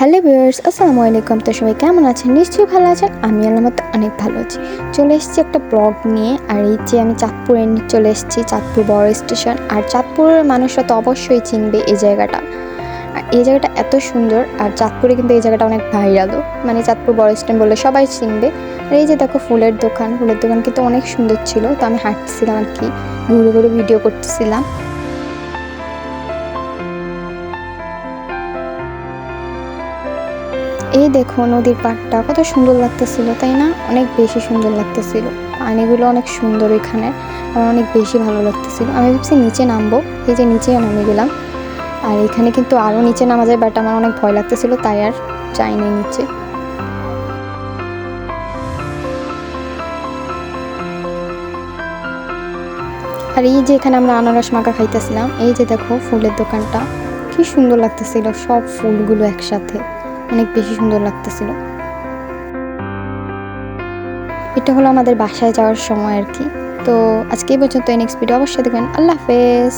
Hello viewers, আসসালামু আলাইকুম। তো সবাই কেমন আছেন? নিশ্চয়ই ভালো আছেন। আমি আল্লাহর মতো অনেক ভালো আছি। চলে এসেছি একটা ব্লগ নিয়ে। আর এই যে আমি চাঁদপুরে চলে এসেছি, চাঁদপুর বড় স্টেশন। আর চাঁদপুরের মানুষরা তো অবশ্যই চিনবে এই জায়গাটা। আর এই জায়গাটা এত সুন্দর। আর চাঁদপুরে কিন্তু এই জায়গাটা অনেক ভাইরালও, মানে চাঁদপুর বড় স্ট্যান্ড বললে সবাই চিনবে। আর এই যে দেখো ফুলের দোকান কিন্তু অনেক সুন্দর ছিল। তো আমি হাঁটছিলাম আর কি, ঘুরে ঘুরে ভিডিও করতেছিলাম। এই দেখো নদীর পাড়টা কত সুন্দর লাগতেছিল, তাই না? অনেক বেশি সুন্দর লাগতেছিল। পানিগুলো অনেক সুন্দর এখানে, আমার অনেক বেশি ভালো লাগতেছিল। আমি ভাবছি নিচে নামবো, এই যে নিচে নামে গেলাম। আর এখানে কিন্তু আরও নিচে নামা যায়, বাট আমার অনেক ভয় লাগতেছিল, তাই আর যাইনি নিচে। আর এই যে এখানে আমরা আনারস মাখা খাইতেছিলাম। এই যে দেখো ফুলের দোকানটা কি সুন্দর লাগতেছিল, সব ফুলগুলো একসাথে অনেক বেশি সুন্দর লাগতেছিল। এটা হলো আমাদের বাসায় যাওয়ার সময় আর কি। তো আজকে এই পর্যন্ত, নেক্সট ভিডিও অবশ্যই দেখবেন। আল্লাহ হাফেজ।